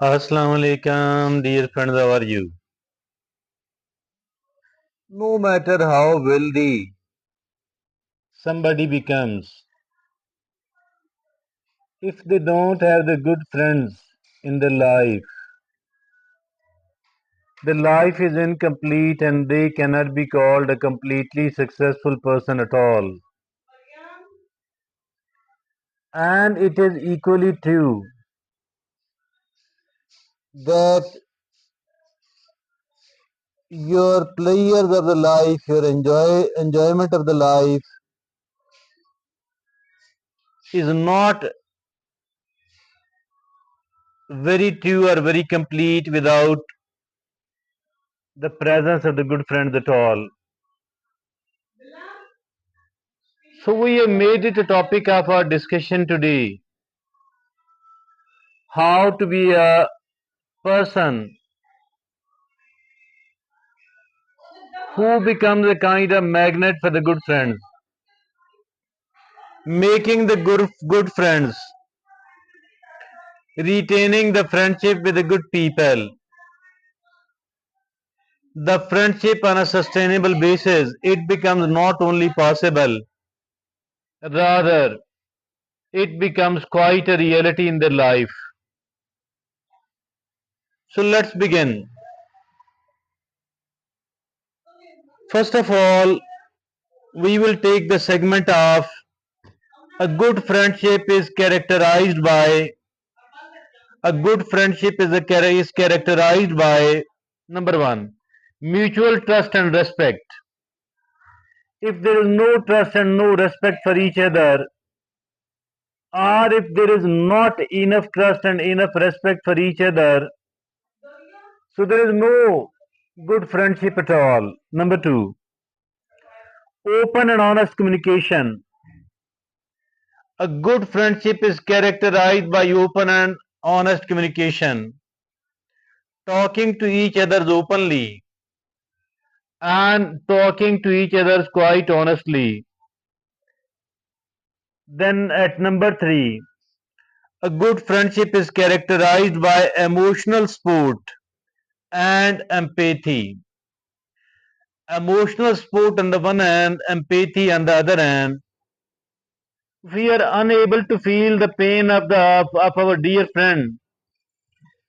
Assalamu alaikum, dear friends, how are you? No matter how wealthy, Somebody becomes, if they don't have the good friends in their life, the life is incomplete and they cannot be called a completely successful person at all. And it is equally true that your pleasures of the life, your enjoyment of the life is not very true or very complete without the presence of the good friends at all. So we have made it a topic of our discussion today. How to be a person who becomes a kind of magnet for the good friends, making the good friends, retaining the friendship with the good people, the friendship on a sustainable basis. It becomes not only possible, rather it becomes quite a reality in their life. So let's begin. First of all, we will take the segment of a good friendship is characterized by a good friendship is characterized by number one, mutual trust and respect. If there is no trust and no respect for each other, or if there is not enough trust and enough respect for each other, so there is no good friendship at all. Number two, open and honest communication. A good friendship is characterized by open and honest communication, talking to each other openly and talking to each other quite honestly. Then at number three, a good friendship is characterized by emotional support and empathy. Emotional support on the one hand, empathy on the other hand. We are unable to feel the pain of our dear friend,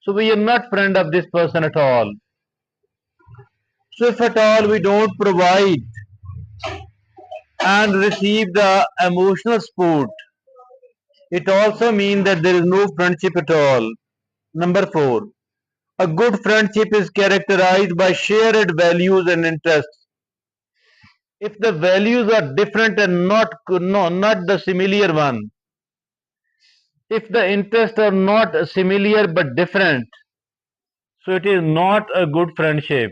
so we are not friend of this person at all. So if at all we don't provide and receive the emotional support, it also means that there is no friendship at all. Number four, a good friendship is characterized by shared values and interests. If the values are different and not the similar one, if the interests are not similar but different, so it is not a good friendship.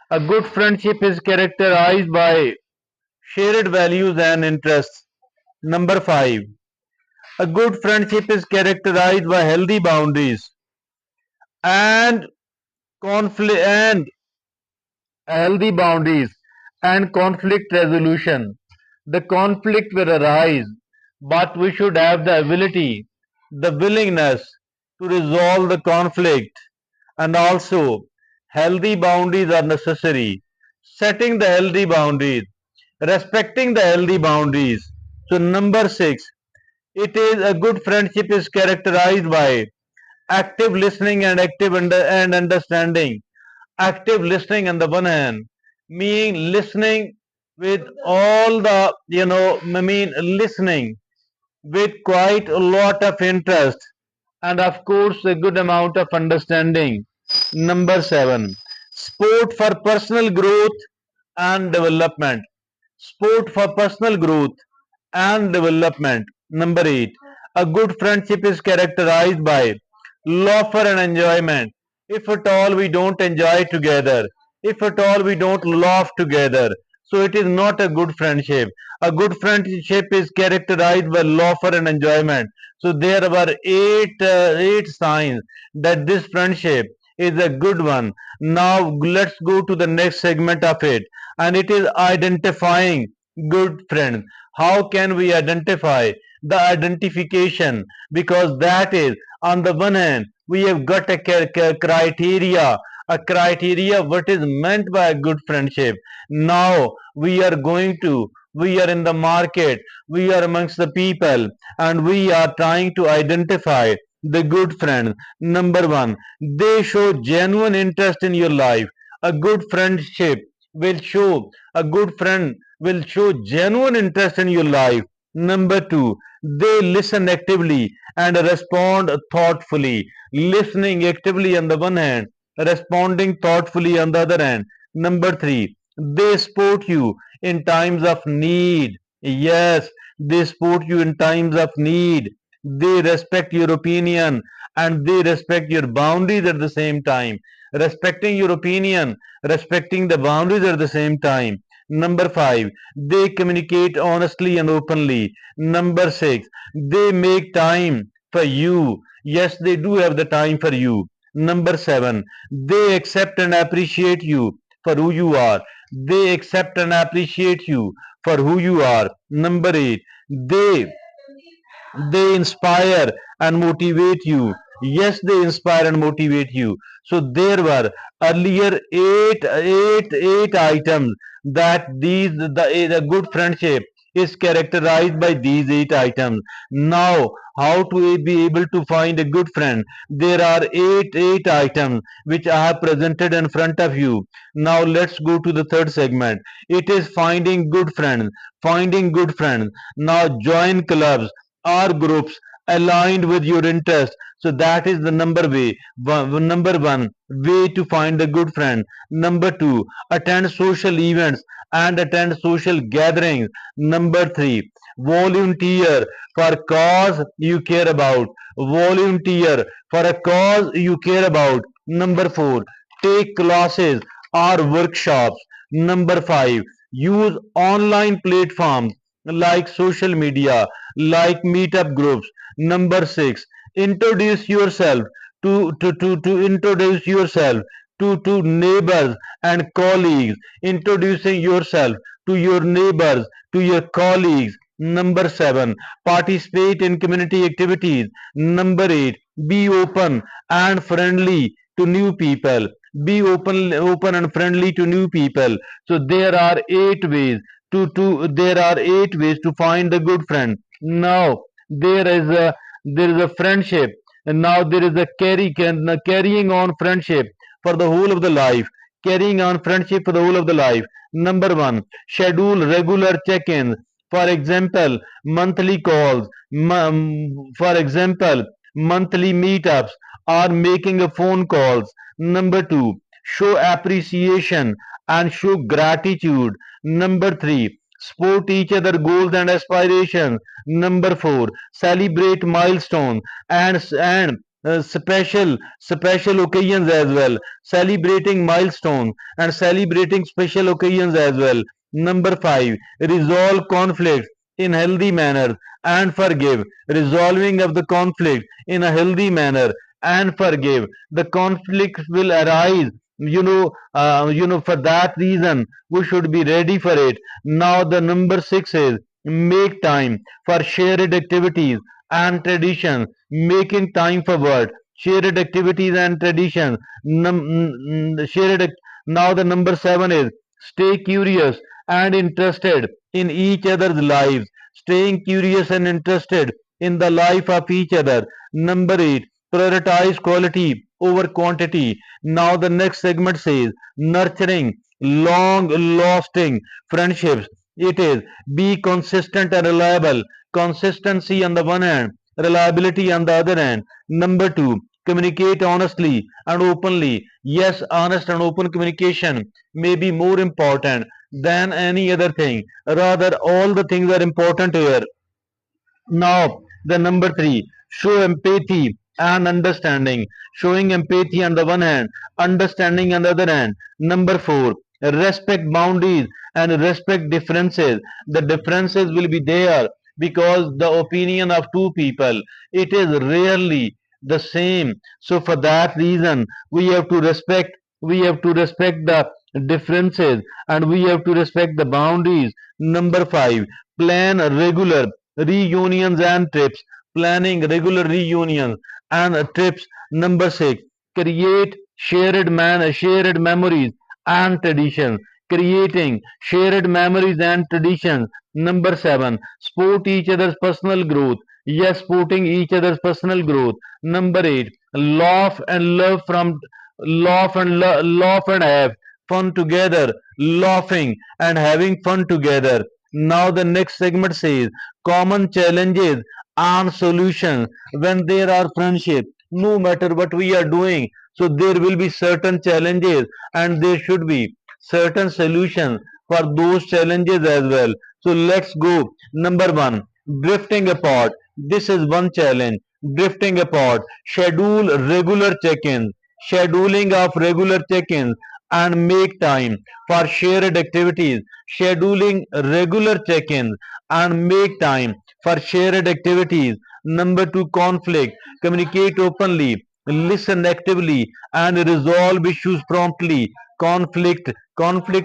A good friendship is characterized by shared values and interests. Number five, a good friendship is characterized by healthy boundaries and conflict and healthy boundaries and conflict resolution. The conflict will arise, but we should have the ability, the willingness to resolve the conflict, and also healthy boundaries are necessary. Setting the healthy boundaries, respecting the healthy boundaries. So, number six, it is a good friendship is characterized by active listening and and understanding. Active listening on the one hand, meaning listening with all the, listening with quite a lot of interest and of course a good amount of understanding. Number seven, sport for personal growth and development. Sport for personal growth and development. Number eight, a good friendship is characterized by laughter and enjoyment. If at all we don't enjoy together, if at all we don't laugh together, so it is not a good friendship. A good friendship is characterized by laughter and enjoyment. So there were eight signs that this friendship is a good one. Now let's go to the next segment of it, and it is identifying good friends. How can we identify the identification? Because that is, on the one hand, We have got a criteria, a criteria what is meant by a good friendship. Now we are in the market, we are amongst the people, and we are trying to identify the good friend. Number one, they show genuine interest in your life. A good friendship will show, a good friend will show genuine interest in your life. Number two, they listen actively and respond thoughtfully. Listening actively on the one hand, responding thoughtfully on the other hand. Number three, they support you in times of need. Yes, they support you in times of need. They respect your opinion and they respect your boundaries at the same time. Respecting your opinion, respecting the boundaries at the same time. Number five, they communicate honestly and openly. Number six, they make time for you. Yes, they do have the time for you. Number seven, they accept and appreciate you for who you are. They accept and appreciate you for who you are. Number eight, they inspire and motivate you. Yes, they inspire and motivate you. So there were earlier eight items that the good friendship is characterized by these eight items. Now, how to be able to find a good friend? There are eight items which I have presented in front of you. Now let's go to the third segment. It is finding good friends. Finding good friends. Now join clubs or groups aligned with your interest. So that is the number one way to find a good friend. Number two, attend social events and attend social gatherings. Number three, volunteer for cause you care about. Volunteer for a cause you care about. Number four, take classes or workshops. Number five, use online platforms like social media, like meetup groups. Number six, introduce yourself to introduce yourself to neighbors and colleagues. Introducing yourself to your neighbors, to your colleagues. Number seven, participate in community activities. Number eight, be open and friendly to new people. Be open and friendly to new people. So there are eight ways there are eight ways to find a good friend. Now there is a friendship, and now there is a carrying on friendship for the whole of the life. Carrying on friendship for the whole of the life. Number one, schedule regular check-ins. For example, monthly calls. For example, monthly meetups or making a phone calls. Number two, show appreciation and show gratitude. Number three, support each other goals and aspirations. Number four, celebrate milestones and special occasions as well. Celebrating milestones and celebrating special occasions as well. Number five, resolve conflicts in healthy manner and forgive. Resolving of the conflict in a healthy manner and forgive. The conflict will arise. For that reason, we should be ready for it. Now, the number six is make time for shared activities and traditions. Making time for what? Shared activities and traditions. Now, the number seven is stay curious and interested in each other's lives. Staying curious and interested in the life of each other. Number eight, prioritize quality over quantity. Now the next segment says nurturing long lasting friendships. It is be consistent and reliable. Consistency on the one hand, reliability on the other hand. Number two, communicate honestly and openly. Yes, honest and open communication may be more important than any other thing. Rather, all the things are important here. Now, the number three, show empathy and understanding. Showing empathy on the one hand, understanding on the other hand. Number four, respect boundaries and respect differences. The differences will be there because the opinion of two people, it is rarely the same. So for that reason, we have to respect the differences and we have to respect the boundaries. Number five, plan regular reunions and trips. planning regular reunions and trips. Number 6, create shared memories and traditions. Creating shared memories and traditions. Number 7, support each other's personal growth. Yes, supporting each other's personal growth. Number 8, laugh and love from laugh and have fun together. Laughing and having fun together. Now the next segment says common challenges and solutions. When there are friendship, no matter what we are doing, so there will be certain challenges and there should be certain solutions for those challenges as well. So let's go. Number 1, drifting apart. This is one challenge. Drifting apart. Schedule regular check-ins. Scheduling of regular check-ins and make time for shared activities. Scheduling regular check-ins and make time for shared activities. Number 2, conflict. Communicate openly, listen actively, and resolve issues promptly. Conflict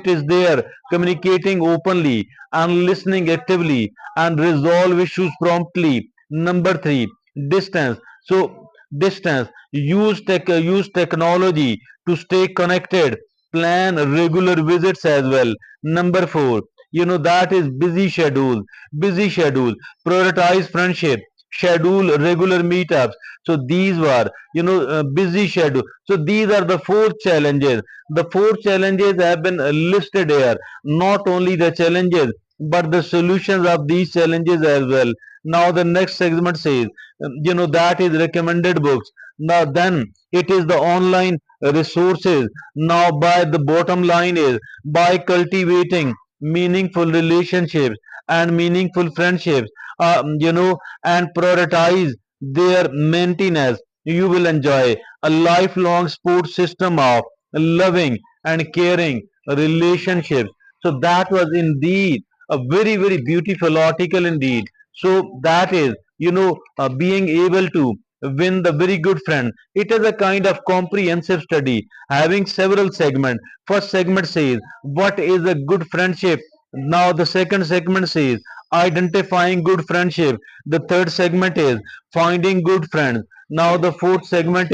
is there. Communicating openly and listening actively and resolve issues promptly. Number 3, distance. So distance. Use technology to stay connected. Plan regular visits as well. Number 4, that is busy schedule. Busy schedule. Prioritize friendship. Schedule regular meetups. So these were, busy schedule. So these are the four challenges. The four challenges have been listed here. Not only the challenges, but the solutions of these challenges as well. Now the next segment says, that is recommended books. Now then it is the online resources. Now by the bottom line is by cultivating meaningful relationships and meaningful friendships, and prioritize their maintenance, you will enjoy a lifelong support system of loving and caring relationships. So that was indeed a very, very beautiful article indeed. So that is, being able to win the very good friend. It is a kind of comprehensive study having several segments. First segment says, what is a good friendship? Now the second segment says, identifying good friendship. The third segment is finding good friends. Now the fourth segment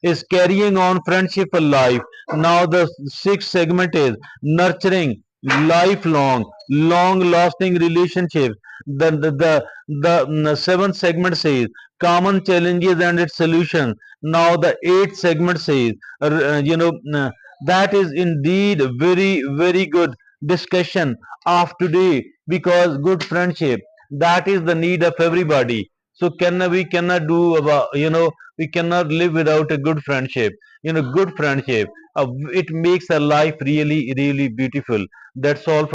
is carrying on friendship for life. Now the sixth segment is nurturing lifelong, long-lasting relationships. The seventh segment says common challenges and its solutions. Now the eighth segment says, that is indeed very, very good discussion of today, because good friendship, that is the need of everybody. So we cannot do about, we cannot live without a good friendship. Good friendship, it makes a life really, really beautiful. That's all.